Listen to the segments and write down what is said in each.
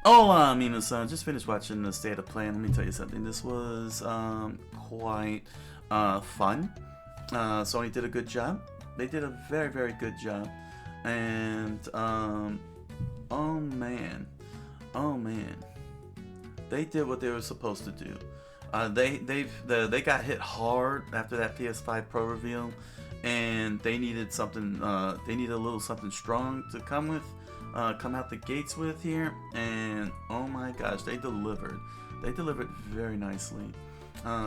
Hola, amigos. Just finished watching the State of Play, and let me tell you something. This was quite fun. Sony did a good job. They did a very, very good job. And oh man, oh man, they did what they were supposed to do. They got hit hard after that PS5 Pro reveal, and they needed something. They needed a little something strong to come out the gates with here, and oh my gosh, they delivered. They delivered very nicely.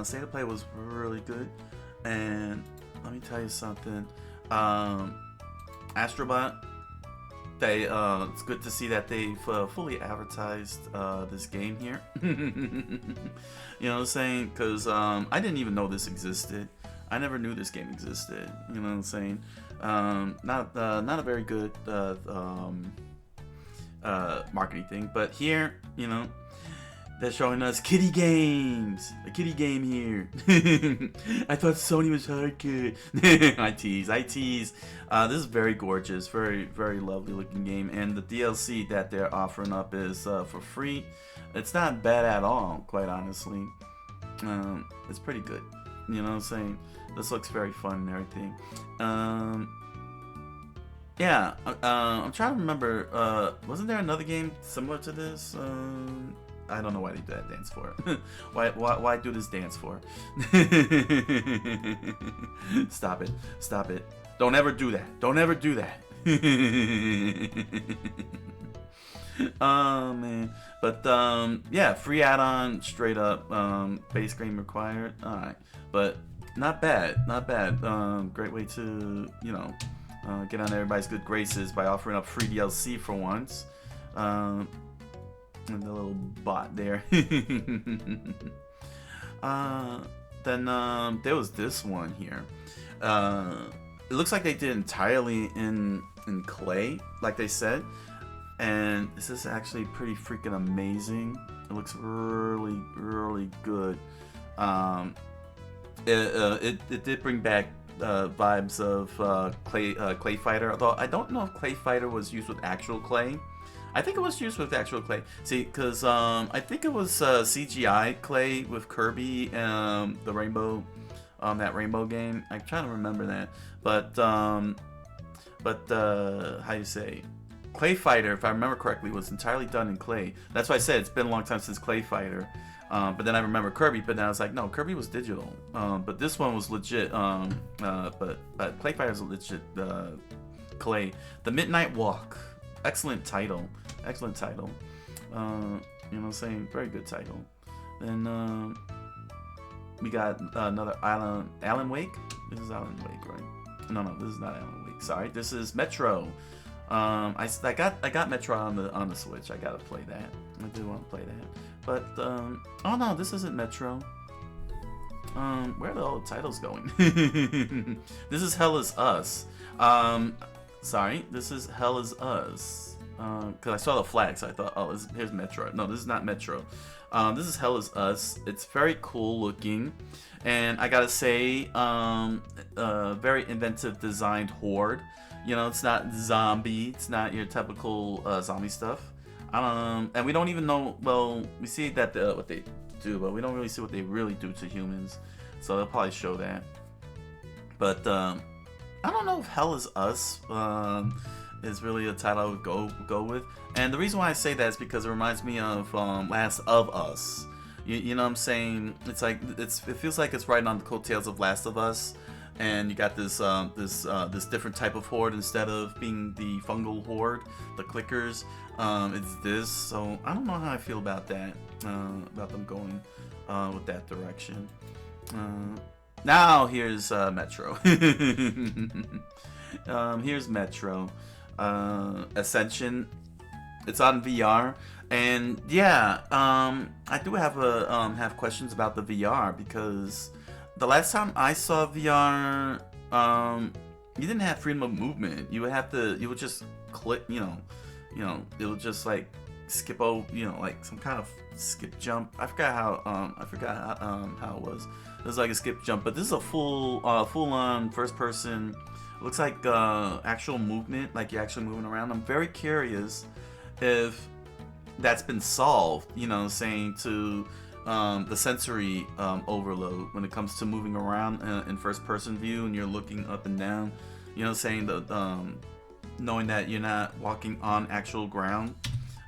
State of Play was really good, and let me tell you something. Astrobot, it's good to see that they've fully advertised this game here. You know what I'm saying? Because I didn't even know this existed. I never knew this game existed. You know what I'm saying? Not a very good marketing thing, but here, you know, they're showing us kitty games. A kitty game here. I thought Sony was hardcore. I tease. This is very gorgeous, very, very lovely looking game, and the DLC that they're offering up is for free. It's not bad at all, quite honestly. It's pretty good. You know what I'm saying? This looks very fun and everything. Yeah, I'm trying to remember. Wasn't there another game similar to this? I don't know why they do that dance for. why do this dance for? Stop it! Stop it! Don't ever do that! Don't ever do that! Oh man, but yeah, free add-on, straight up. Base game required. All right, but not bad, not bad. Great way to get on everybody's good graces by offering up free DLC for once. And the little bot there. Then there was this one here. It looks like they did entirely in clay, like they said, and this is actually pretty freaking amazing. It looks really, really good. It did bring back vibes of Clay Fighter, although I don't know if Clay Fighter was used with actual clay. I think it was used with actual clay. See, because I think it was CGI clay with Kirby, the Rainbow, that Rainbow game. I'm trying to remember that, but how you say, Clay Fighter, if I remember correctly, was entirely done in clay. That's why I said it's been a long time since Clay Fighter. But then I remember Kirby, but then I was like, no, Kirby was digital. But this one was legit. But Clay Fighter is a legit clay. The Midnight Walk. Excellent title. Excellent title. You know what I'm saying? Very good title. Then we got another Alan Wake. This is Alan Wake, right? No, this is not Alan Wake. Sorry, this is Metro. I got Metro on the Switch. I gotta play that. I do want to play that. But oh no, this isn't Metro. Where are all the titles going? This is Hell Is Us. Sorry, this is Hell Is Us. Because I saw the flag, so I thought, oh, here's Metro. No, this is not Metro. This is Hell Is Us. It's very cool looking, and I gotta say, very inventive designed horde. You know, it's not zombie. It's not your typical zombie stuff. And we don't even know. Well, we see that what they do, but we don't really see what they really do to humans. So they'll probably show that. But I don't know if Hell Is Us is really a title I would go with. And the reason why I say that is because it reminds me of Last of Us. You know what I'm saying? It's like it feels like it's riding on the coattails of Last of Us, and you got this this different type of horde instead of being the fungal horde, the clickers. It's this. So I don't know how I feel about that. About them going with that direction. Now here's Metro. Here's Metro. Ascension. It's on VR, and yeah, I do have questions about the VR, because the last time I saw VR, you didn't have freedom of movement. You would just click, it would just like skip over, like some kind of skip jump. I forgot how it was. It was like a skip jump, but this is a full on first person. It looks like actual movement, like you're actually moving around. I'm very curious if that's been solved, you know, saying to the sensory overload when it comes to moving around in first person view and you're looking up and down, you know, saying that knowing that you're not walking on actual ground,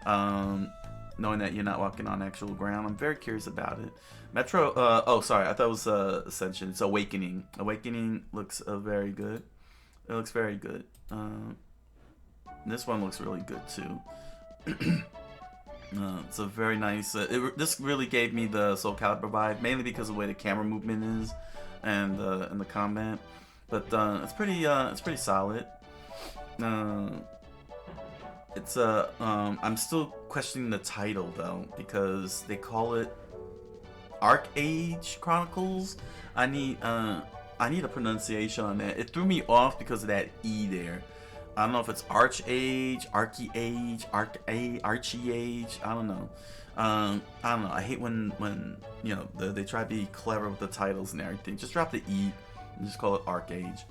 knowing that you're not walking on actual ground. I'm very curious about it. Metro, oh sorry, I thought it was Ascension. It's Awakening. Awakening looks very good. It looks very good. This one looks really good too. It's a very nice. This really gave me the Soul Calibur vibe, mainly because of the way the camera movement is, and the combat. But it's pretty solid. I'm still questioning the title though, because they call it Arc Age Chronicles. I need a pronunciation on that. It threw me off because of that E there. I don't know if it's Arch Age, Archie Age, Archie Age. I don't know. I don't know. I hate when you know they try to be clever with the titles and everything. Just drop the E and just call it Arc Age.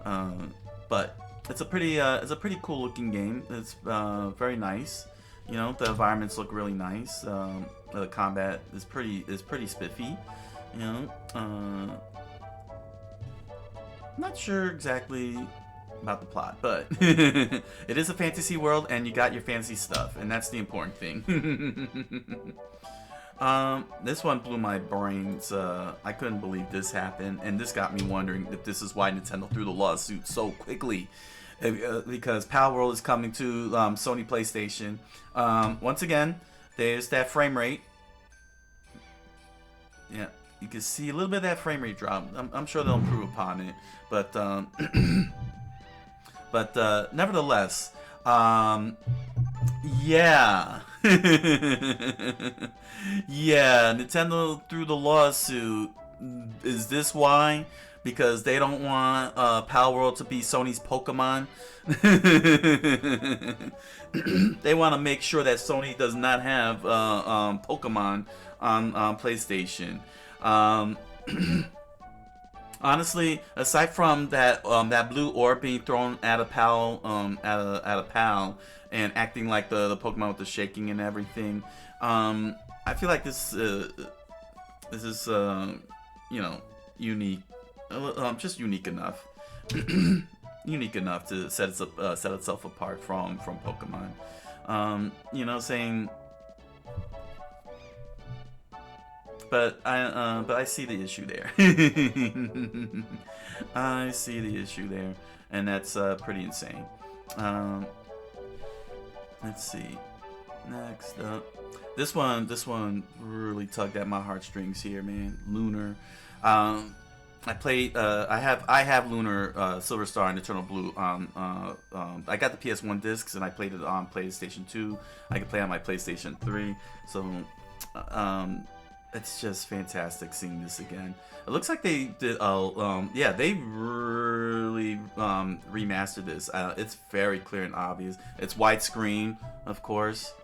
But it's a pretty cool looking game. It's very nice. You know, the environments look really nice. The combat is pretty spiffy. You know, not sure exactly about the plot, but it is a fantasy world and you got your fantasy stuff, and that's the important thing. This one blew my brains. I couldn't believe this happened, and this got me wondering if this is why Nintendo threw the lawsuit so quickly, because Pal World is coming to Sony PlayStation. Once again, there's that frame rate. Yeah, you can see a little bit of that frame rate drop. I'm sure they'll improve upon it, but nevertheless, yeah. Yeah, Nintendo threw the lawsuit. Is this why? Because they don't want Pal World to be Sony's Pokemon. They want to make sure that Sony does not have Pokemon on PlayStation. Honestly, aside from that that blue orb being thrown at a pal, at a pal, and acting like the Pokemon with the shaking and everything, I feel like this is you know, unique, just unique enough, unique enough to set itself apart from Pokemon. You know, saying. But I see the issue there. I see the issue there, and that's pretty insane. Let's see. Next up, this one really tugged at my heartstrings here, man. Lunar. I played. I have Lunar, Silver Star, and Eternal Blue on. I got the PS1 discs, and I played it on PlayStation 2. I could play on my PlayStation 3. So. It's just fantastic seeing this again. It looks like they did. Yeah, they really remastered this. It's very clear and obvious. It's widescreen, of course.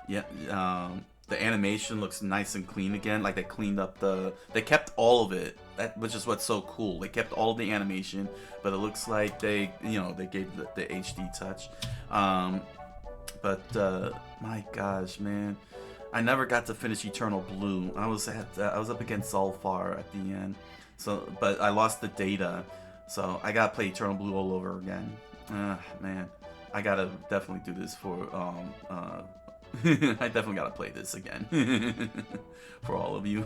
Yeah. The animation looks nice and clean again. Like they cleaned up they kept all of it. Which is what's so cool. They kept all of the animation, but it looks like they gave the HD touch. But my gosh, man. I never got to finish Eternal Blue. I was up against Zulfar at the end, but I lost the data, so I gotta play Eternal Blue all over again. Man, I gotta definitely do this for I definitely gotta play this again for all of you.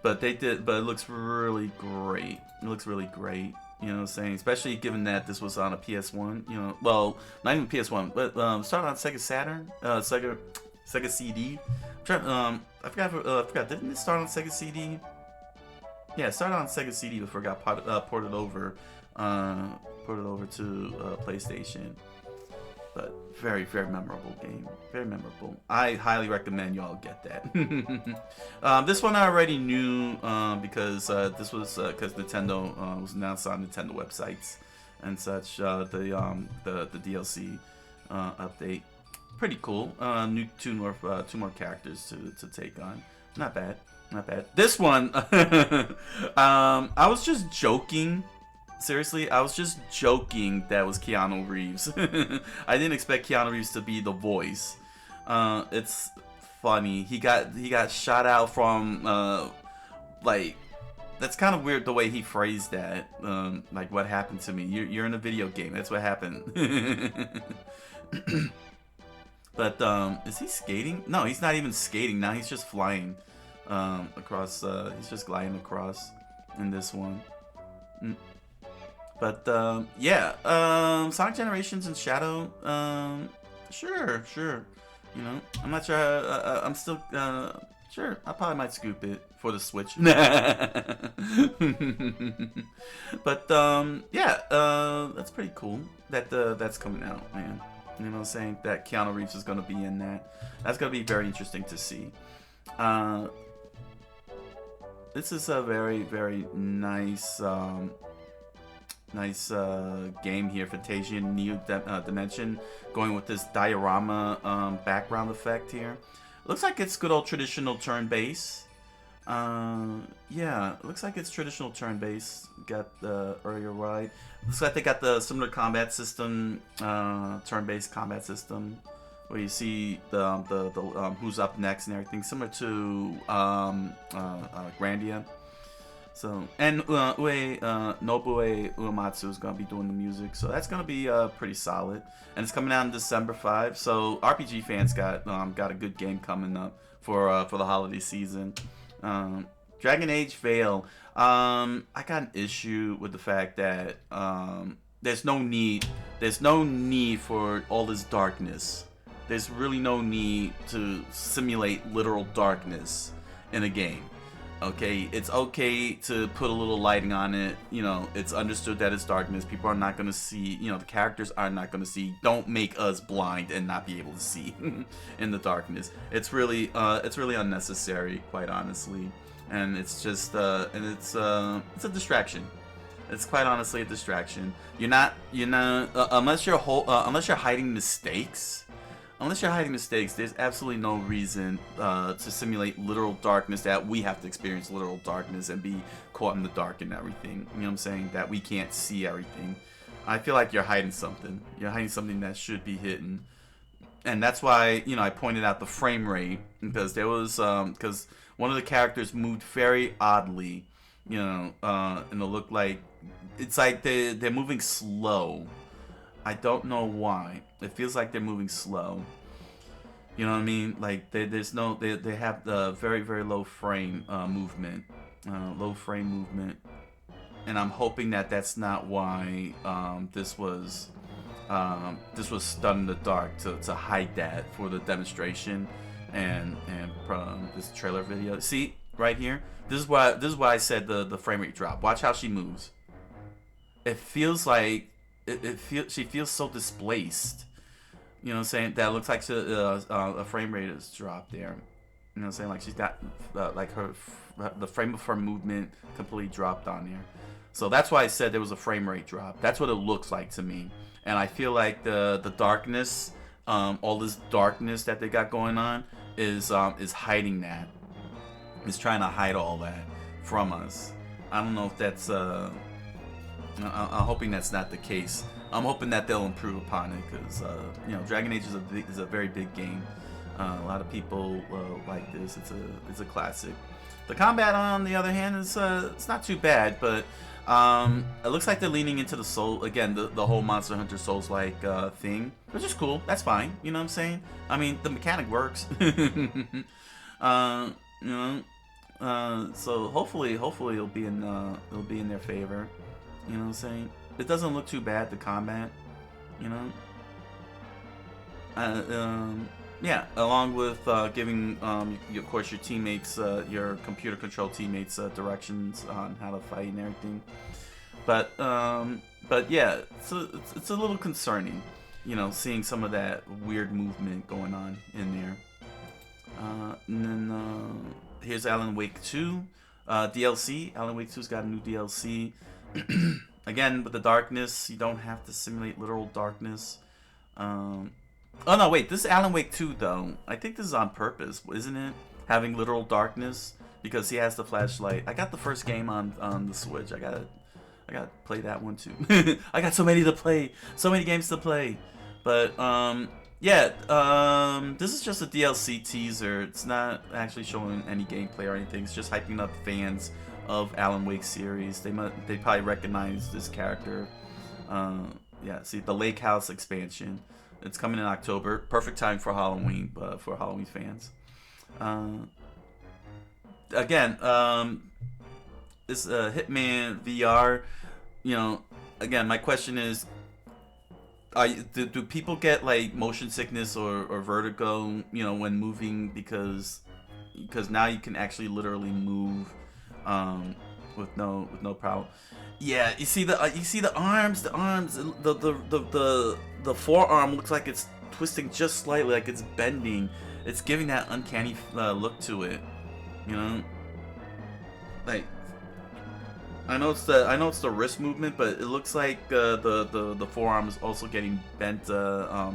But it looks really great. It looks really great. You know what I'm saying? Especially given that this was on a PS1. You know, well, not even PS1, but started on Sega Saturn, Sega CD. I forgot. Didn't it start on Sega CD? Yeah, it started on Sega CD before it got ported over to PlayStation. But very, very memorable game. Very memorable. I highly recommend y'all get that. This one I already knew because this was because Nintendo was announced on Nintendo websites and such. The DLC update. Pretty cool. Two more characters to take on. Not bad. This one, I was just joking. Seriously, I was just joking that was Keanu Reeves. I didn't expect Keanu Reeves to be the voice. It's funny. He got shot out from like, that's kind of weird the way he phrased that. Like, what happened to me? You're in a video game. That's what happened. But is he skating? No, he's not even skating now. He's just flying across. He's just gliding across in this one. But yeah, Sonic Generations and Shadow. Sure. You know, I'm not sure. I'm still sure. I probably might scoop it for the Switch. But yeah, that's pretty cool that that's coming out, man. You know what I'm saying? That Keanu Reeves is going to be in that. That's going to be very interesting to see. This is a very, very nice game here, Fantasian Neo Dimension, going with this diorama background effect here. Looks like it's good old traditional turn-based. Yeah, it looks like it's traditional turn-based. Got the earlier ride. Looks like they got the similar combat system, turn-based combat system, where you see the who's up next and everything, similar to Grandia. So, and Nobue Uematsu is gonna be doing the music, so that's gonna be pretty solid. And it's coming out on December 5. So RPG fans got a good game coming up for the holiday season. Dragon Age Veil. I got an issue with the fact that there's no need for all this darkness. There's really no need to simulate literal darkness in a game. Okay, it's okay to put a little lighting on it. You know, it's understood that it's darkness. People are not going to see, you know, the characters are not going to see. Don't make us blind and not be able to see in the darkness. It's really unnecessary, quite honestly. And it's just, it's a distraction. It's quite honestly a distraction. Unless you're hiding mistakes. Unless you're hiding mistakes, there's absolutely no reason to simulate literal darkness, that we have to experience literal darkness and be caught in the dark and everything. You know what I'm saying? That we can't see everything. I feel like you're hiding something. You're hiding something that should be hidden. And that's why, you know, I pointed out the frame rate, because there was, because one of the characters moved very oddly, you know, and it looked like, it's like they're moving slow. I don't know why. It feels like they're moving slow. You know what I mean? Like they have the very, very low frame movement, and I'm hoping that that's not why this was done in the dark to hide that for the demonstration and this trailer video. See right here. This is why I said the frame rate drop. Watch how she moves. It feels like. She feels so displaced. You know what I'm saying? That looks like a frame rate is dropped there. You know what I'm saying? Like she's got like the frame of her movement completely dropped on there. So that's why I said there was a frame rate drop. That's what it looks like to me. And I feel like the darkness, all this darkness that they got going on is hiding that. Is trying to hide all that from us. I don't know if that's I'm hoping that's not the case. I'm hoping that they'll improve upon it, because you know, Dragon Age is a very big game. A lot of people like this. It's a classic. The combat, on the other hand, is it's not too bad, but it looks like they're leaning into the soul again, the whole Monster Hunter Souls-like thing, which is cool. That's fine. You know what I'm saying? I mean, the mechanic works. You know, so hopefully it'll be in their favor. You know what I'm saying? It doesn't look too bad, the combat, you know? Yeah, along with giving, of course, your teammates, your computer control teammates, directions on how to fight and everything. But yeah, it's a little concerning, you know, seeing some of that weird movement going on in there. And then here's Alan Wake 2 DLC. Alan Wake 2's got a new DLC. Again, with the darkness, you don't have to simulate literal darkness. Oh no, wait, this is Alan Wake 2 though. I think this is on purpose, isn't it? Having literal darkness, because he has the flashlight. I got the first game on the Switch. I gotta play that one too. I got so many to play, so many games to play. But Yeah, this is just a DLC teaser. It's not actually showing any gameplay or anything. It's just hyping up fans of Alan Wake series. They probably recognize this character. Yeah, see the Lake House expansion. It's coming in October. Perfect time for Halloween, for Halloween fans. Uh, Again, this Hitman VR. You know, again, my question is, do people get like motion sickness or vertigo, you know, when moving because now you can actually literally move with no problem. Yeah, you see the arms, the forearm looks like it's twisting just slightly, like it's bending. It's giving that uncanny look to it, you know, like I know it's the wrist movement, but it looks like the forearm is also getting bent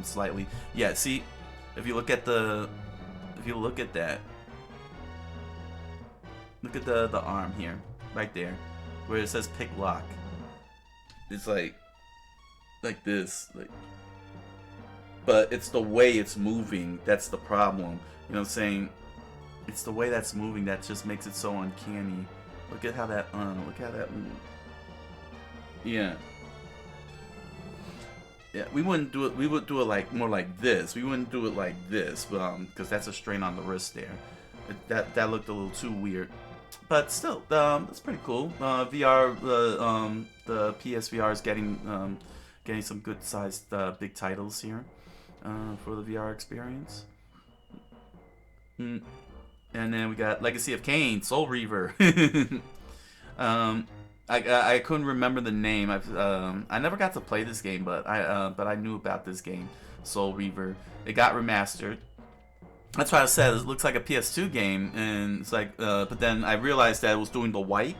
slightly. Yeah, see, if you look at that, look at the arm here, right there, where it says pick lock. It's like this, like, but it's the way it's moving that's the problem. You know what I'm saying? It's the way that's moving that just makes it so uncanny. Look at how that moves. Yeah. Yeah, we wouldn't do it. We would do it like more like this. We wouldn't do it like this, because that's a strain on the wrist there. That looked a little too weird, but still, it's pretty cool. VR, the PSVR is getting some good sized big titles here, for the VR experience. Mm. And then we got Legacy of Kain, Soul Reaver. I couldn't remember the name. I never got to play this game, but I knew about this game, Soul Reaver. It got remastered. That's why I said it looks like a PS2 game, and it's like, but then I realized that it was doing the wipe.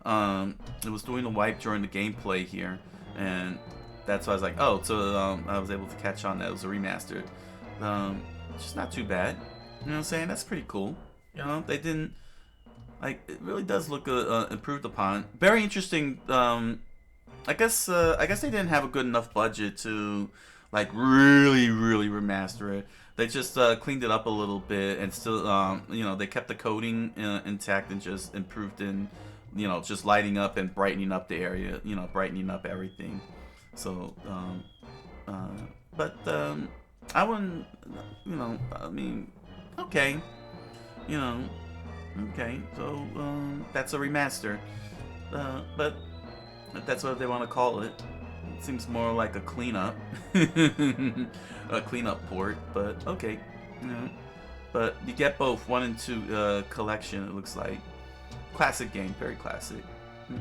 It was doing the wipe during the gameplay here, and that's why I was like, oh, so I was able to catch on that it was a remastered. It's just not too bad. You know what I'm saying? That's pretty cool. You know, they didn't, like, it really does look improved upon. Very interesting. I guess they didn't have a good enough budget to like really remaster it. They just cleaned it up a little bit and still, you know, they kept the coding intact and just improved in, you know, just lighting up and brightening up the area, you know, brightening up everything. So, but I wouldn't, you know, I mean, okay, you know, okay, so that's a remaster, but if that's what they want to call it, it seems more like a cleanup, a cleanup port. But okay, you know, but you get both 1 and 2 collection. It looks like classic game, very classic. There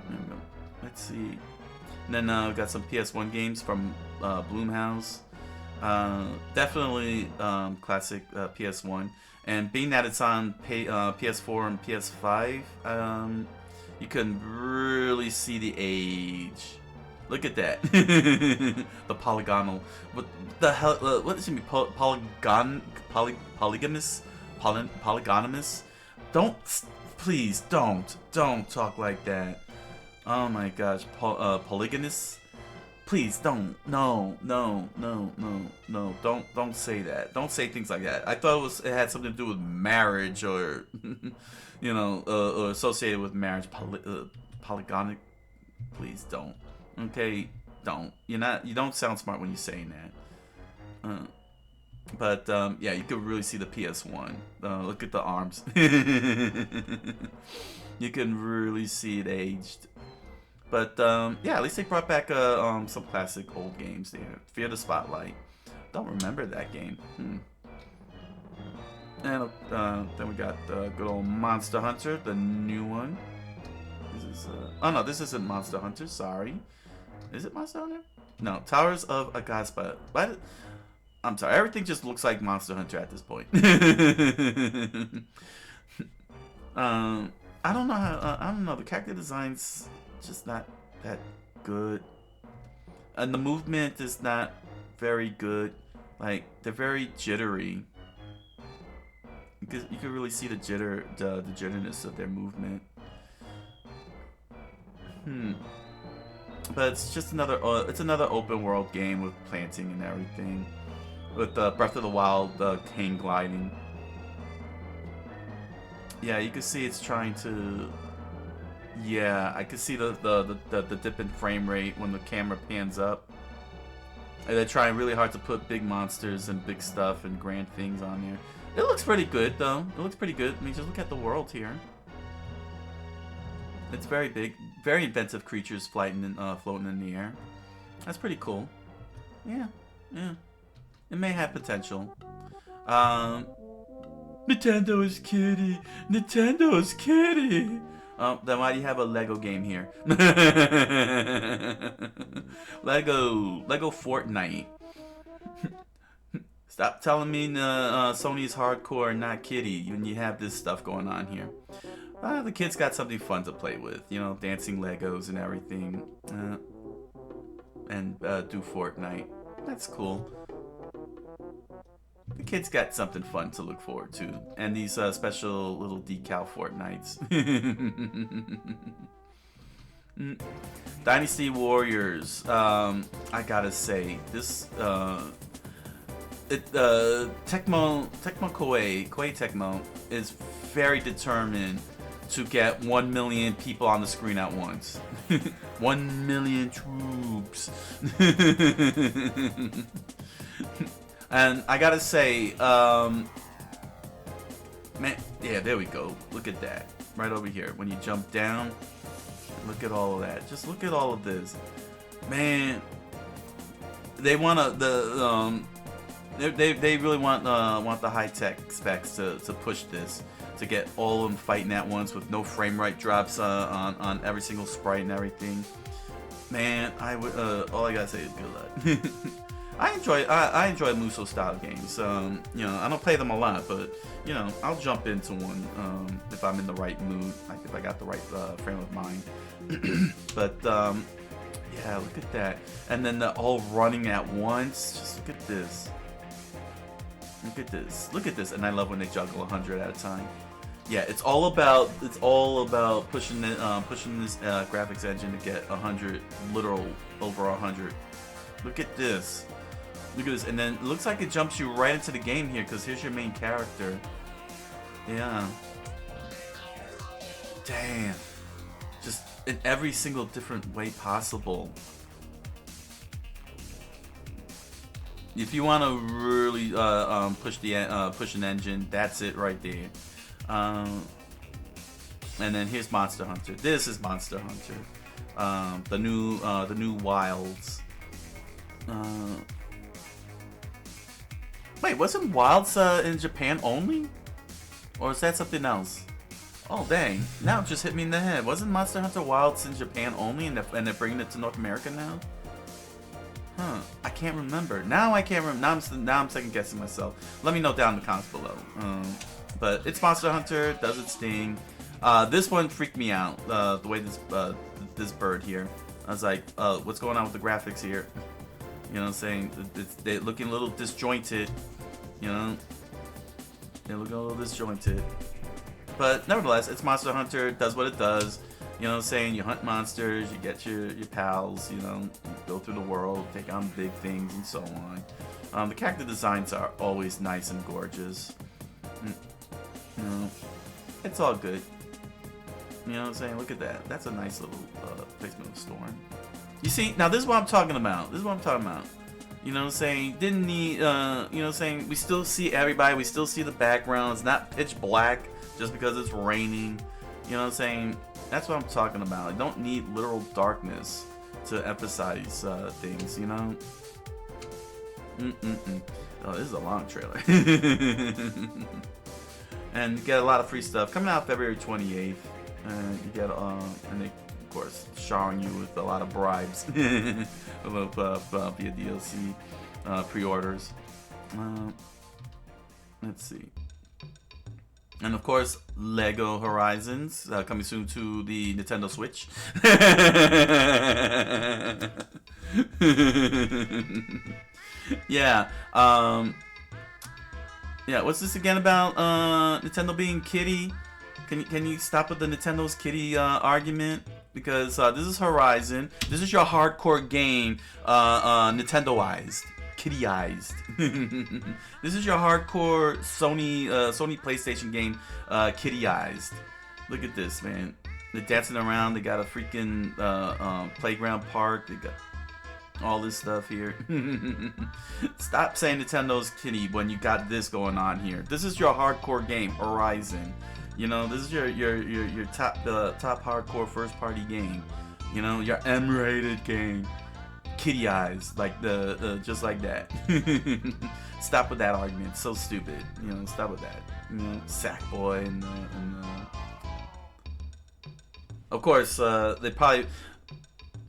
we go. Let's see. And then we got some PS1 games from Bloomhouse. Definitely classic PS1, and being that it's on PS4 and PS5, you can really see the age. Look at that. The polygonal. What the hell? What does it mean? Polygamous? Polygonous? Don't, please don't talk like that. Oh my gosh, polygamous. Please don't. No. Don't say that. Don't say things like that. I thought it had something to do with marriage or, you know, or associated with marriage. Polygonic. Please don't. Okay, don't. You don't sound smart when you're saying that. But yeah, you could really see the PS1. Look at the arms. You can really see it aged. But yeah, at least they brought back some classic old games there. Fear the Spotlight. Don't remember that game. And then we got good old Monster Hunter, the new one. This is oh no, this isn't Monster Hunter. Sorry, is it Monster Hunter? No, Towers of Agaspa. But I'm sorry, everything just looks like Monster Hunter at this point. I don't know how. I don't know. The character designs just not that good, and the movement is not very good. Like, they're very jittery. You can really see the jitterness of their movement. But it's just another open world game with planting and everything. with the Breath of the Wild hang gliding. Yeah, you can see it's trying to. Yeah, I can see the dip in frame rate when the camera pans up. And they're trying really hard to put big monsters and big stuff and grand things on here. It looks pretty good, though. It looks pretty good. I mean, just look at the world here. It's very big, very inventive creatures floating in the air. That's pretty cool. Yeah, yeah. It may have potential. Nintendo is kitty. Nintendo is kitty. Then why do you have a Lego game here? Lego Fortnite. Stop telling me Sony's hardcore, not kitty, when you have this stuff going on here. The kids got something fun to play with, you know, dancing Legos and everything, and do Fortnite. That's cool. The kids got something fun to look forward to, and these special little decal Fortnites. Dynasty Warriors. I gotta say, this Koei Tecmo is very determined to get 1 million people on the screen at once. 1 million troops. And I gotta say, man, yeah, there we go. Look at that. Right over here. When you jump down, look at all of that. Just look at all of this. Man, they wanna, they really want the high-tech specs to push this, to get all of them fighting at once with no frame rate drops on every single sprite and everything. Man, I would, all I gotta say is good luck. I enjoy Muso style games. You know, I don't play them a lot, but you know, I'll jump into one if I'm in the right mood, like if I got the right frame of mind. But yeah, look at that, and then they're all running at once. Just look at this. Look at this. Look at this, and I love when they juggle 100 at a time. Yeah, it's all about pushing this graphics engine to get 100, literal over 100. Look at this. Look at this, and then it looks like it jumps you right into the game here, because here's your main character. Yeah. Damn. Just in every single different way possible. If you want to really push an engine, that's it right there. And then here's Monster Hunter. This is Monster Hunter. The new Wilds. Wait, wasn't Wilds in Japan only? Or is that something else? Oh dang, now it just hit me in the head. Wasn't Monster Hunter Wilds in Japan only, and they're bringing it to North America now? Huh, I can't remember. Now I can't remember. Now I'm second guessing myself. Let me know down in the comments below. But it's Monster Hunter, does its thing. This one freaked me out. The way this bird here. I was like, what's going on with the graphics here? You know what I'm saying? They're looking a little disjointed. You know? They're looking a little disjointed. But nevertheless, it's Monster Hunter. It does what it does. You know what I'm saying? You hunt monsters. You get your pals. You know? You go through the world. Take on big things and so on. The character designs are always nice and gorgeous. You know? It's all good. You know what I'm saying? Look at that. That's a nice little placement of Storm. You see, now this is what I'm talking about. This is what I'm talking about. You know what I'm saying? Didn't need, you know what I'm saying? We still see everybody. We still see the background. It's not pitch black just because it's raining. You know what I'm saying? That's what I'm talking about. I don't need literal darkness to emphasize things, you know? Oh, this is a long trailer. And you get a lot of free stuff coming out February 28th. And you get, and they, of course, showering you with a lot of bribes via DLC pre-orders. Let's see. And of course, Lego Horizons coming soon to the Nintendo Switch. Yeah. Yeah. What's this again about? Nintendo being kitty. Can you stop with the Nintendo's kitty argument? Because this is Horizon. This is your hardcore game, Nintendoized. kittyized. This is your hardcore Sony PlayStation game, kittyized. Look at this, man. They're dancing around. They got a freaking playground park. They got all this stuff here. Stop saying Nintendo's kitty when you got this going on here. This is your hardcore game, Horizon. You know, this is your top hardcore first party game. You know, your M-rated game. Kitty eyes, like the just like that. Stop with that argument. It's so stupid. You know, stop with that. You know, Sackboy and of course, they probably.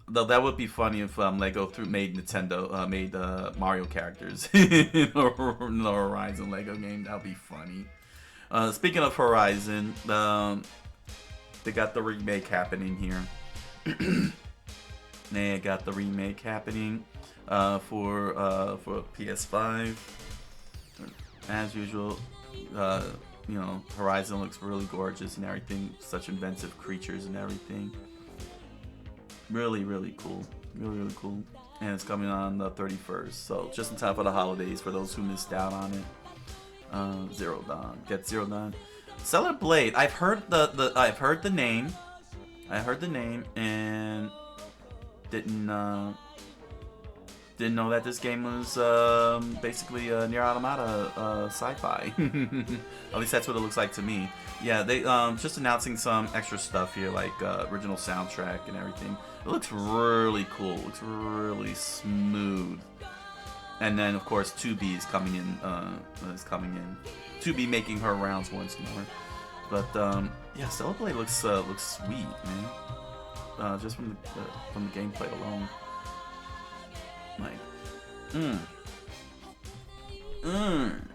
Though that would be funny if Lego made Mario characters in the Horizon Lego game. That would be funny. Speaking of Horizon, they got the remake happening here. They got the remake happening for PS5. As usual, you know, Horizon looks really gorgeous and everything. Such inventive creatures and everything. Really, really cool. Really, really cool. And it's coming on the 31st, so just in time for the holidays for those who missed out on it. Zero Dawn. Get Zero Dawn. Stellar Blade. I've heard the name. I heard the name and didn't know that this game was basically a Nier Automata sci-fi. At least that's what it looks like to me. Yeah, they just announcing some extra stuff here, like original soundtrack and everything. It looks really cool. It looks really smooth. And then of course 2B is coming in. 2B making her rounds once more. But yeah, Stellar Blade looks sweet, man. Just from the gameplay alone. Like,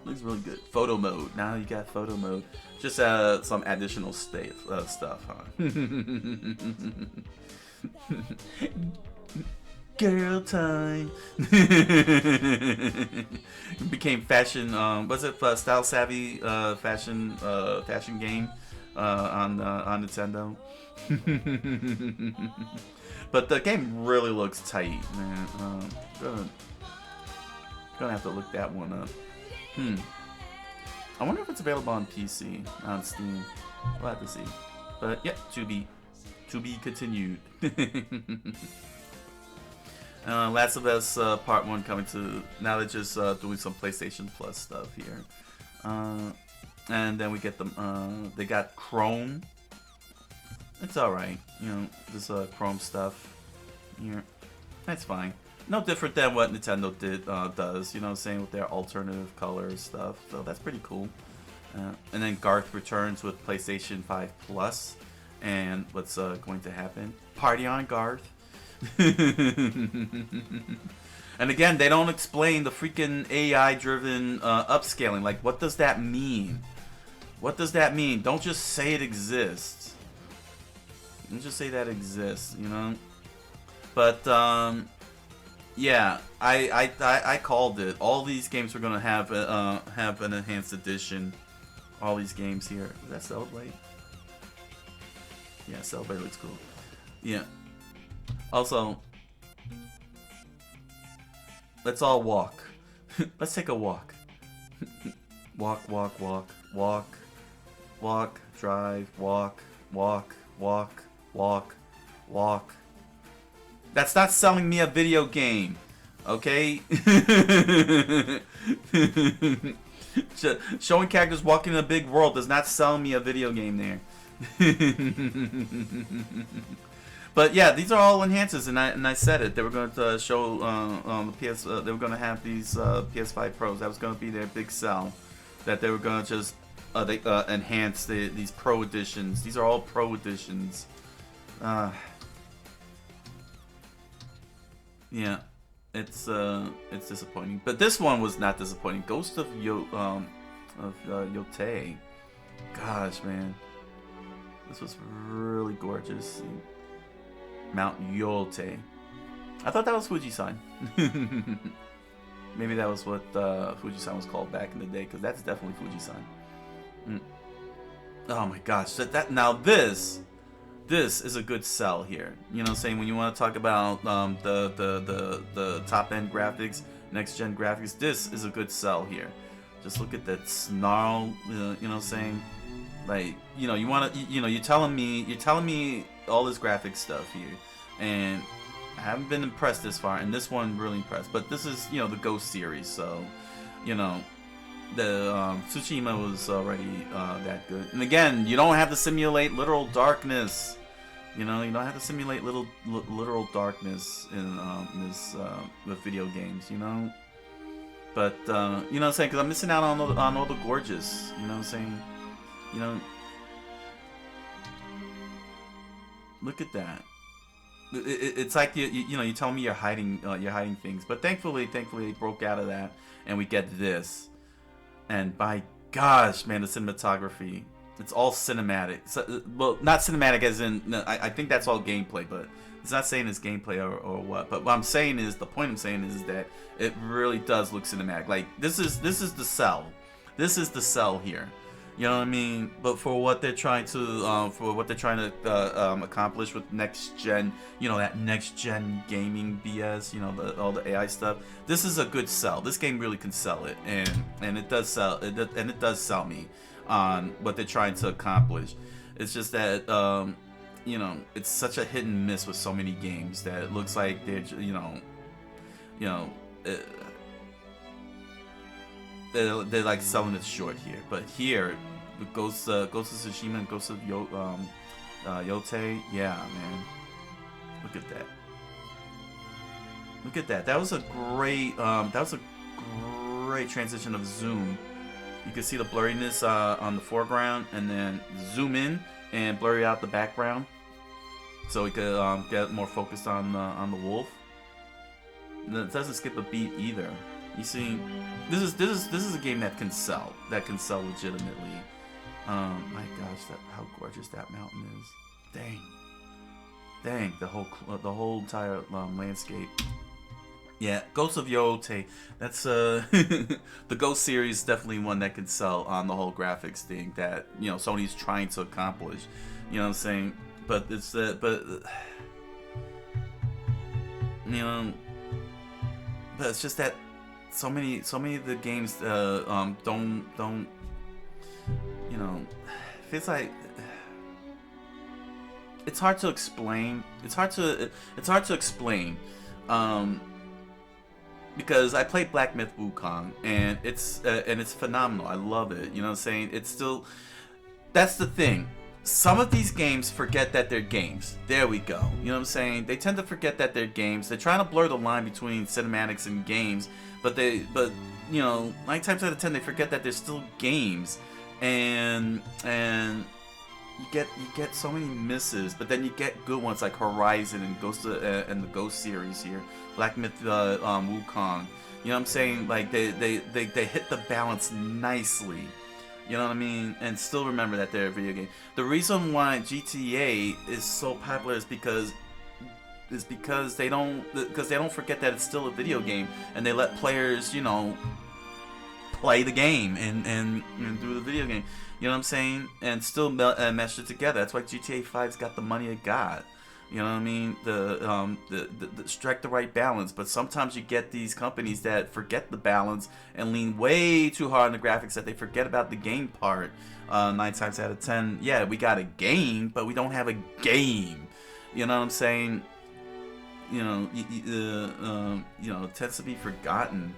looks really good. Photo mode. Now you got photo mode. Just some additional stuff, huh? Girl time. Became fashion. Was it Style Savvy fashion game on Nintendo? But the game really looks tight, man. Gonna have to look that one up. I wonder if it's available on PC, on Steam. We'll have to see. But yeah, to be continued. Last of Us Part 1 coming to. Now they're just doing some PlayStation Plus stuff here. And then we get them. They got Chrome. It's alright, you know, this Chrome stuff here. That's fine. No different than what Nintendo does, you know what I'm saying, with their alternative color stuff. So that's pretty cool. And then Garth returns with PlayStation 5 Plus. And what's going to happen? Party on, Garth. And again, they don't explain the freaking AI-driven upscaling. Like, what does that mean? What does that mean? Don't just say it exists. Don't just say that exists, you know? But, yeah, I called it. All these games are gonna have an enhanced edition. All these games here. Is that Stellar Blade? Yeah, Stellar Blade looks cool. Yeah. Also, let's all walk. Let's take a walk. Walk, walk, walk, walk, walk, drive, walk, walk, walk, walk, walk. That's not selling me a video game, okay? Showing characters walking in a big world does not sell me a video game there. But yeah, these are all enhances, and I said it. They were going to show the PS. They were going to have these PS5 Pros. That was going to be their big sell. That they were going to just enhance these Pro editions. These are all Pro editions. Yeah, it's disappointing. But this one was not disappointing. Ghost of Yotei. Gosh, man, this was really gorgeous. Mount Yotei. I thought that was Fuji-san. Maybe that was what Fuji-san was called back in the day, because that's definitely Fuji-san. Oh my gosh, now this is a good sell here. You know what I'm saying? When you want to talk about the top end graphics, next gen graphics. This is a good sell here. Just look at that snarl, you know what I'm saying? Like, you know, you're telling me all this graphic stuff here, and I haven't been impressed this far, and this one really impressed. But this is, you know, the Ghost series, so, you know, the Tsushima was already that good. And again, you don't have to simulate literal darkness. You know, you don't have to simulate literal darkness in this with video games. You know, but you know what I'm saying? Because I'm missing out on all the gorgeous. You know what I'm saying? You know, look at that. It's like you know, you tell me you're hiding things, but thankfully they broke out of that, and we get this. And by gosh, man, the cinematography, it's all cinematic. So, well, not cinematic as in, no, I think that's all gameplay, but it's not saying it's gameplay or what. But what I'm saying is, the point I'm saying is that it really does look cinematic. Like, this is the cell. This is the cell here. You know what I mean? But for what they're trying to accomplish with next gen, you know, that next gen gaming BS, you know, all the AI stuff. This is a good sell. This game really can sell it, and it does sell. It does sell me on what they're trying to accomplish. It's just that you know, it's such a hit and miss with so many games that it looks like they're they're like selling it short here. But here, with Ghost of Tsushima and Ghost of Yote, yeah, man, look at that. Look at that. That was a great transition of zoom. You can see the blurriness on the foreground, and then zoom in and blur out the background, so we could get more focused on the wolf. And it doesn't skip a beat either. You see, this is a game that can sell legitimately. My gosh, how gorgeous that mountain is! Dang, the whole entire landscape. Yeah, Ghost of Yote. That's the Ghost series is definitely one that can sell on the whole graphics thing that, you know, Sony's trying to accomplish. You know what I'm saying? But it's you know, but it's just that so many of the games don't you know, feels like it's hard to explain. It's hard to explain. Because I played Black Myth Wukong, and it's phenomenal. I love it. You know what I'm saying? It's still, that's the thing. Some of these games forget that they're games. There we go. You know what I'm saying? They tend to forget that they're games. They're trying to blur the line between cinematics and games, but you know, 9 times out of 10 they forget that they're still games, and you get so many misses, but then you get good ones like Horizon and and the Ghost series here, Black Myth Wukong. You know what I'm saying? Like they hit the balance nicely. You know what I mean? And still remember that they're a video game. The reason why GTA is so popular is because they don't forget that it's still a video game, and they let players, you know, play the game and do the video game. You know what I'm saying? And still mesh it together. That's why GTA 5's got the money it got. You know what I mean? The strike the right balance. But sometimes you get these companies that forget the balance and lean way too hard on the graphics that they forget about the game part. 9 times out of 10, yeah, we got a game, but we don't have a game. You know what I'm saying? You know, it tends to be forgotten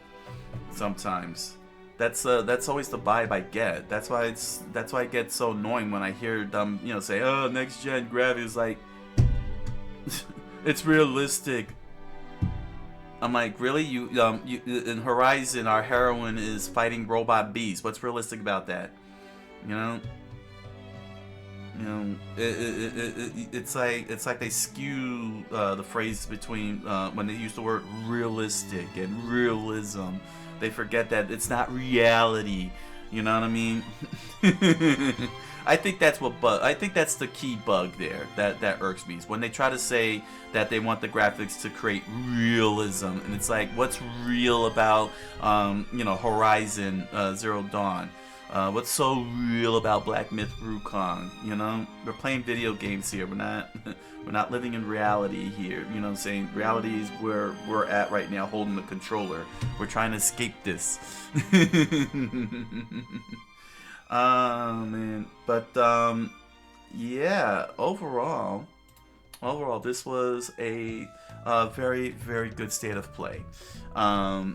sometimes. That's always the vibe I get. That's why it gets so annoying when I hear them, you know, say, "Oh, next gen graphics," like it's realistic. I'm like, really? You in Horizon, our heroine is fighting robot bees. What's realistic about that? You know, it's like they skew the phrase between when they use the word realistic and realism. They forget that it's not reality. You know what I mean? I think that's the key bug there that irks me, is when they try to say that they want the graphics to create realism, and it's like, what's real about Horizon Zero Dawn? What's so real about Black Myth Wukong? You know, we're playing video games here. We're not living in reality here. You know what I'm saying? Reality is where we're at right now, holding the controller. We're trying to escape this. Man. But yeah, overall, this was a very, very good state of play. You know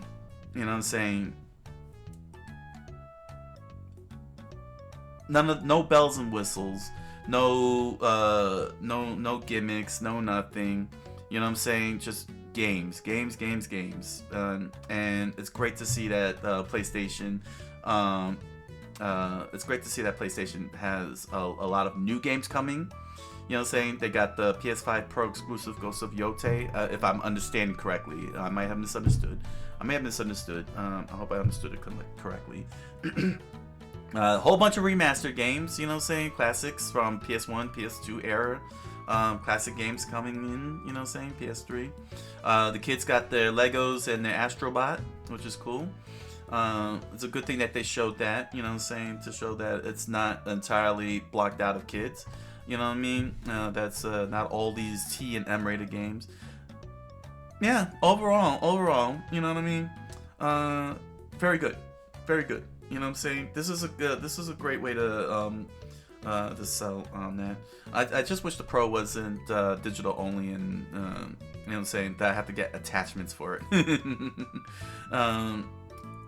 what I'm saying? No bells and whistles, no gimmicks, no nothing. You know what I'm saying? Just games. And it's great to see that PlayStation. It's great to see that PlayStation has a lot of new games coming. You know what I'm saying? They got the PS5 Pro exclusive Ghost of Yote, if I'm understanding correctly. I might have misunderstood. I hope I understood it correctly. A whole bunch of remastered games, you know what I'm saying? Classics from PS1, PS2 era. Classic games coming in, you know what I'm saying? PS3. The kids got their Legos and their Astrobot, which is cool. It's a good thing that they showed that, you know what I'm saying? To show that it's not entirely blocked out of kids. You know what I mean? That's not all these T and M rated games. Yeah, overall, you know what I mean? Very good. You know what I'm saying? This is a great way to sell on that. I just wish the Pro wasn't digital only, and you know what I'm saying, that I have to get attachments for it. I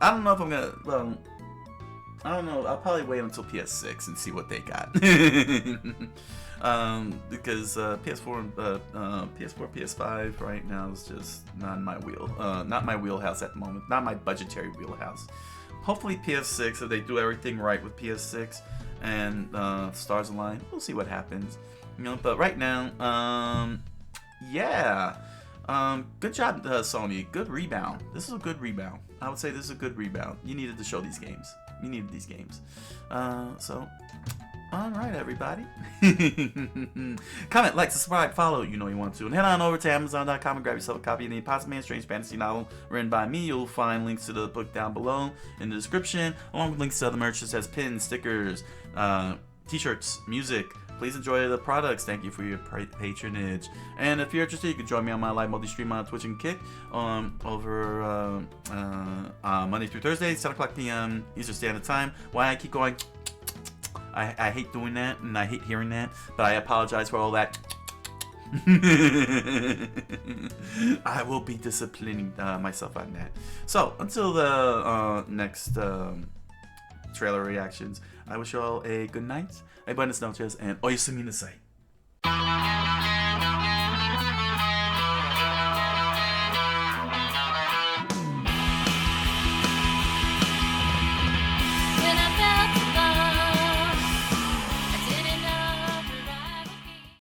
don't know if I'm gonna. Well, I don't know. I'll probably wait until PS6 and see what they got. Because PS4, PS5 right now is just not my wheelhouse at the moment. Not my budgetary wheelhouse. Hopefully PS6, if they do everything right with PS6 and stars align, we'll see what happens. You know, but right now, yeah. Good job, Sony. Good rebound. This is a good rebound. I would say this is a good rebound. You needed to show these games. You needed these games. So, alright, everybody. Comment, like, subscribe, follow, you know you want to. And head on over to Amazon.com and grab yourself a copy of the Impossible Man Strange Fantasy novel written by me. You'll find links to the book down below in the description, along with links to other merch such as pins, stickers, t-shirts, music. Please enjoy the products. Thank you for your patronage. And if you're interested, you can join me on my live multi-stream on Twitch and Kick over Monday through Thursday, 7 o'clock p.m. Eastern Standard Time. Why I keep going, I hate doing that, and I hate hearing that, but I apologize for all that. I will be disciplining myself on that. So, until the next trailer reactions, I wish you all a good night, a buenas noches, and oyasumi nasai.